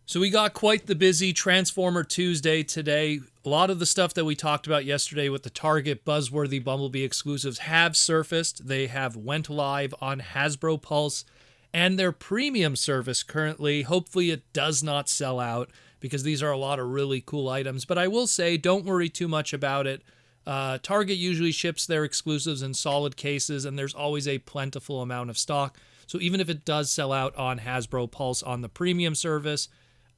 So we got quite the busy Transformer Tuesday today. A lot of the stuff that we talked about yesterday with the Target Buzzworthy Bumblebee exclusives have surfaced. They have went live on Hasbro Pulse and their premium service currently. Hopefully it does not sell out because these are a lot of really cool items. But I will say, don't worry too much about it. Target usually ships their exclusives in solid cases, and there's always a plentiful amount of stock. So even if it does sell out on Hasbro Pulse on the premium service,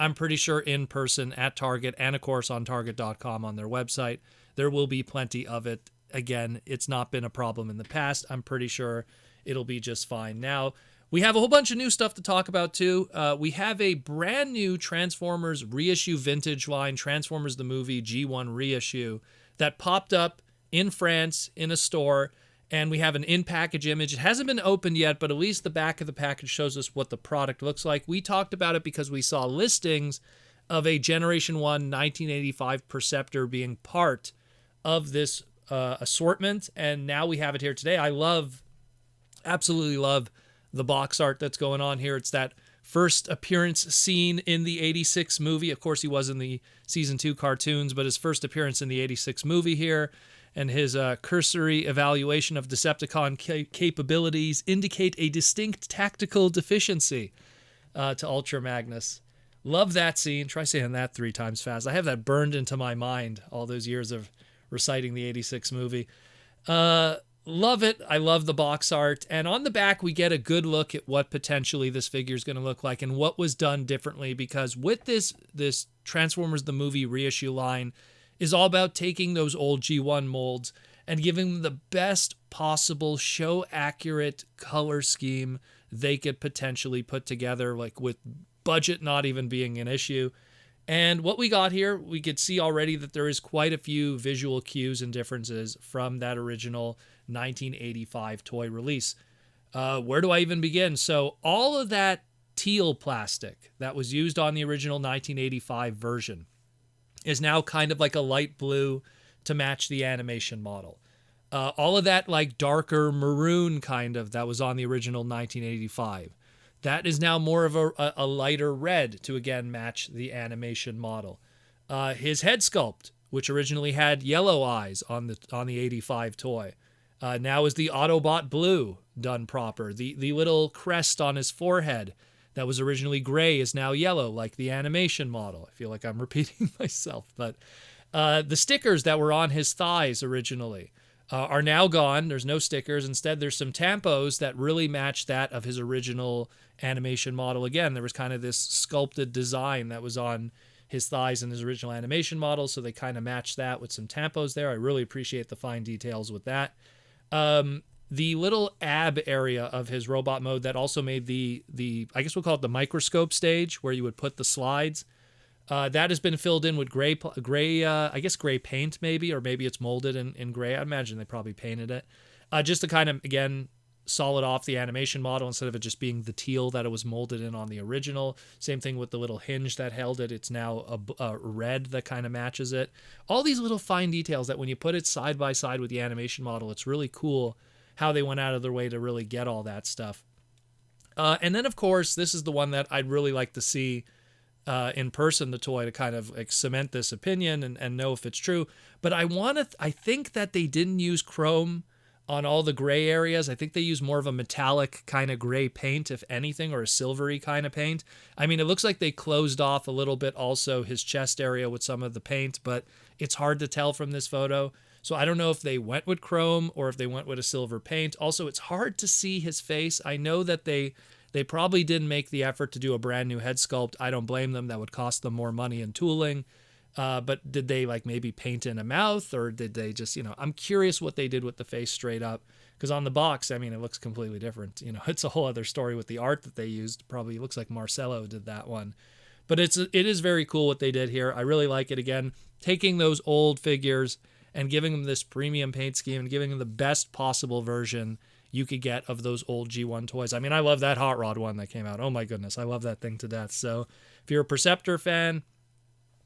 I'm pretty sure in person at Target and, of course, on Target.com on their website, there will be plenty of it. Again, it's not been a problem in the past. I'm pretty sure it'll be just fine. Now, we have a whole bunch of new stuff to talk about, too. We have a brand new Transformers reissue vintage line, Transformers the Movie G1 reissue, that popped up in France in a store. And we have an in-package image. It hasn't been opened yet, but at least the back of the package shows us what the product looks like. We talked about it because we saw listings of a Generation 1 1985 Perceptor being part of this assortment, and now we have it here today. I absolutely love the box art that's going on here. It's that first appearance scene in the 86 movie. Of course, he was in the Season 2 cartoons, but his first appearance in the 86 movie here. And his cursory evaluation of Decepticon capabilities indicate a distinct tactical deficiency to Ultra Magnus. Love that scene. Try saying that 3 times fast. I have that burned into my mind, all those years of reciting the 86 movie. Love it. I love the box art. And on the back, we get a good look at what potentially this figure is going to look like and what was done differently. Because with this Transformers the Movie reissue line, is all about taking those old G1 molds and giving them the best possible show-accurate color scheme they could potentially put together, like with budget not even being an issue. And what we got here, we could see already that there is quite a few visual cues and differences from that original 1985 toy release. Where do I even begin? So all of that teal plastic that was used on the original 1985 version is now kind of like a light blue to match the animation model. All of that like darker maroon kind of that was on the original 1985. That is now more of a lighter red to again match the animation model. His head sculpt, which originally had yellow eyes on the 85 toy, now is the Autobot blue done proper. The little crest on his forehead that was originally gray is now yellow, like the animation model. I feel like I'm repeating myself, but the stickers that were on his thighs originally are now gone. There's no stickers. Instead, there's some tampos that really match that of his original animation model. Again, there was kind of this sculpted design that was on his thighs in his original animation model, so they kind of match that with some tampos there. I really appreciate the fine details with that. The little ab area of his robot mode that also made the I guess we'll call it the microscope stage where you would put the slides. That has been filled in with gray paint maybe, or maybe it's molded in gray. I imagine they probably painted it. Just to kind of, again, solid off the animation model instead of it just being the teal that it was molded in on the original. Same thing with the little hinge that held it. It's now a red that kind of matches it. All these little fine details that when you put it side by side with the animation model, it's really cool how they went out of their way to really get all that stuff. And then, of course, this is the one that I'd really like to see in person, the toy, to kind of like cement this opinion and know if it's true. But I think that they didn't use chrome on all the gray areas. I think they use more of a metallic kind of gray paint, if anything, or a silvery kind of paint. I mean, it looks like they closed off a little bit also his chest area with some of the paint, but it's hard to tell from this photo. So I don't know if they went with chrome or if they went with a silver paint. Also, it's hard to see his face. I know that they probably didn't make the effort to do a brand new head sculpt. I don't blame them. That would cost them more money and tooling. But did they like maybe paint in a mouth, or did they just, I'm curious what they did with the face straight up, because on the box, I mean, it looks completely different. It's a whole other story with the art that they used. Probably looks like Marcelo did that one, but it is very cool what they did here. I really like it. Again, taking those old figures and giving them this premium paint scheme and giving them the best possible version you could get of those old G1 toys. I mean, I love that Hot Rod one that came out. Oh my goodness, I love that thing to death. So if you're a Perceptor fan,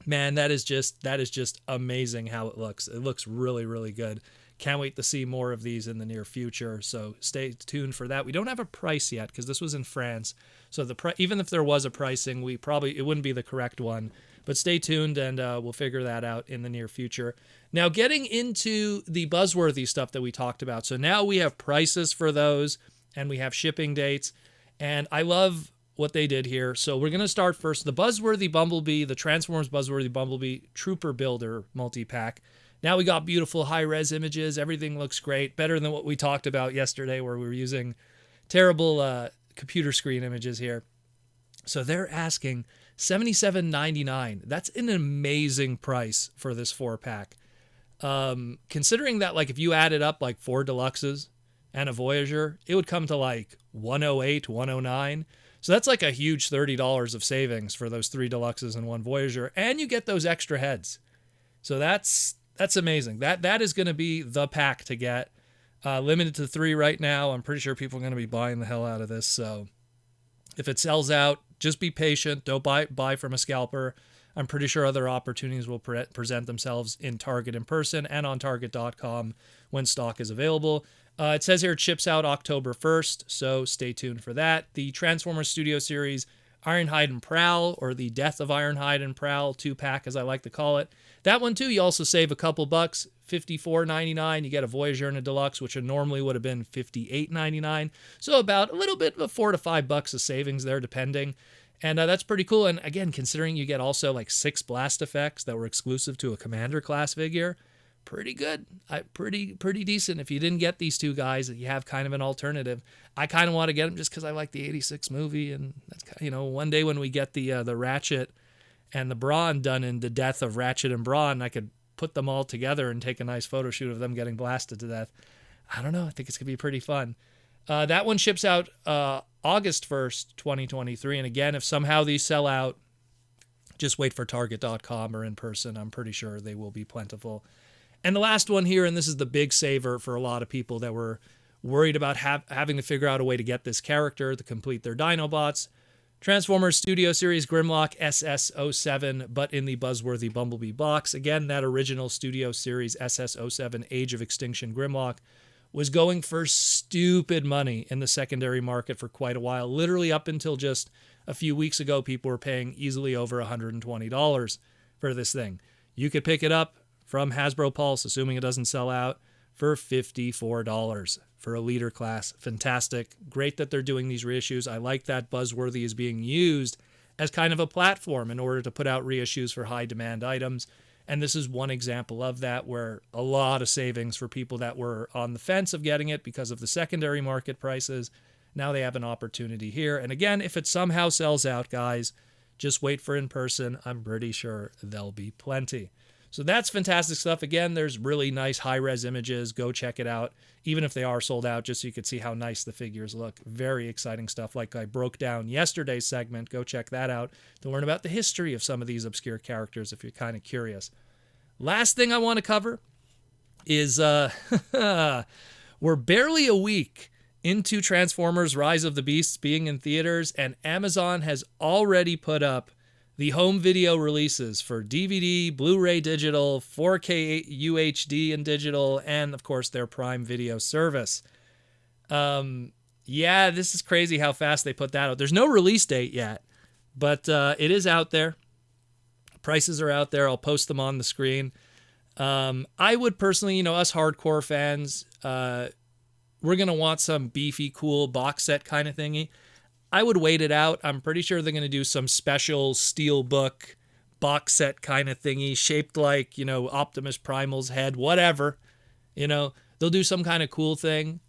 man, that is just amazing how it looks. It looks really, really good. Can't wait to see more of these in the near future. So stay tuned for that. We don't have a price yet because this was in France. So even if there was a pricing, it wouldn't be the correct one. But stay tuned, and we'll figure that out in the near future. Now, getting into the Buzzworthy stuff that we talked about. So now we have prices for those, and we have shipping dates. And I love what they did here. So we're going to start first. The Buzzworthy Bumblebee, the Transformers Buzzworthy Bumblebee Trooper Builder Multipack. Now we got beautiful high-res images. Everything looks great. Better than what we talked about yesterday where we were using terrible computer screen images here. So they're asking $77.99. That's an amazing price for this 4-pack. Considering that, like, if you added up like 4 deluxes and a Voyager, it would come to like $108, $109. So that's like a huge $30 of savings for those 3 deluxes and 1 Voyager, and you get those extra heads. So that's amazing. That is going to be the pack to get. Limited to 3 right now. I'm pretty sure people are going to be buying the hell out of this. So if it sells out, just be patient. Don't buy from a scalper. I'm pretty sure other opportunities will present themselves in Target in person and on Target.com when stock is available. It says here it ships out October 1st, so stay tuned for that. The Transformers Studio Series Ironhide and Prowl, or the Death of Ironhide and Prowl 2-pack, as I like to call it. That one, too, you also save a couple bucks, $54.99. You get a Voyager and a Deluxe, which normally would have been $58.99. So about a little bit of $4 to $5 of savings there, depending. And that's pretty cool. And again, considering you get also like 6 blast effects that were exclusive to a Commander class figure, pretty good. Pretty decent. If you didn't get these 2 guys, you have kind of an alternative. I kind of want to get them just because I like the 86 movie, and that's, one day when we get the Ratchet and the Brawn done in the Death of Ratchet and Brawn, I could put them all together and take a nice photo shoot of them getting blasted to death. I don't know. I think it's gonna be pretty fun. That one ships out August 1st, 2023. And again, if somehow these sell out, just wait for Target.com or in person. I'm pretty sure they will be plentiful. And the last one here, and this is the big saver for a lot of people that were worried about having to figure out a way to get this character to complete their Dinobots. Transformers Studio Series Grimlock SS-07, but in the Buzzworthy Bumblebee box. Again, that original Studio Series SS-07 Age of Extinction Grimlock was going for stupid money in the secondary market for quite a while. Literally up until just a few weeks ago, people were paying easily over $120 for this thing. You could pick it up from Hasbro Pulse, assuming it doesn't sell out, for $54 for a leader class. Fantastic. Great that they're doing these reissues. I like that Buzzworthy is being used as kind of a platform in order to put out reissues for high demand items. And this is one example of that, where a lot of savings for people that were on the fence of getting it because of the secondary market prices. Now they have an opportunity here. And again, if it somehow sells out, guys, just wait for in person. I'm pretty sure there'll be plenty. So that's fantastic stuff. Again, there's really nice high-res images. Go check it out, even if they are sold out, just so you could see how nice the figures look. Very exciting stuff. Like I broke down yesterday's segment. Go check that out to learn about the history of some of these obscure characters if you're kind of curious. Last thing I want to cover is we're barely a week into Transformers Rise of the Beasts being in theaters, and Amazon has already put up the home video releases for DVD, Blu-ray digital, 4K UHD and digital, and of course their Prime Video service. Yeah, this is crazy how fast they put that out. There's no release date yet, but it is out there. Prices are out there. I'll post them on the screen. I would personally, us hardcore fans, we're going to want some beefy, cool box set kind of thingy. I would wait it out. I'm pretty sure they're going to do some special steelbook box set kind of thingy shaped like, Optimus Primal's head, whatever. They'll do some kind of cool thing.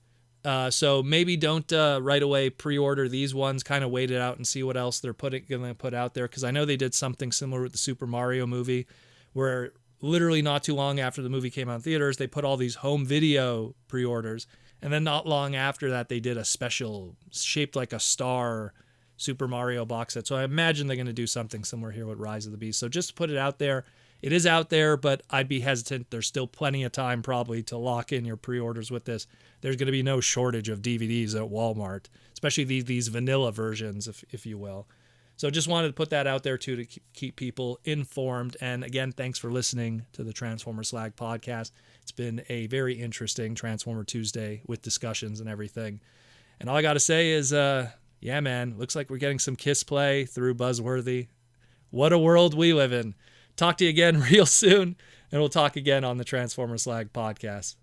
So maybe don't right away pre-order these ones. Kind of wait it out and see what else they're going to put out there. Because I know they did something similar with the Super Mario movie, where literally not too long after the movie came out in theaters, they put all these home video pre-orders. And then not long after that, they did a special shaped like a star Super Mario box set. So I imagine they're going to do something similar here with Rise of the Beast. So just to put it out there. It is out there, but I'd be hesitant. There's still plenty of time probably to lock in your pre-orders with this. There's going to be no shortage of DVDs at Walmart, especially these vanilla versions, if you will. So just wanted to put that out there too, to keep people informed. And again, thanks for listening to the Transformers Slag podcast. It's been a very interesting Transformer Tuesday with discussions and everything. And all I got to say is, yeah, man, looks like we're getting some KISS play through Buzzworthy. What a world we live in. Talk to you again real soon, and we'll talk again on the Transformers Slag podcast.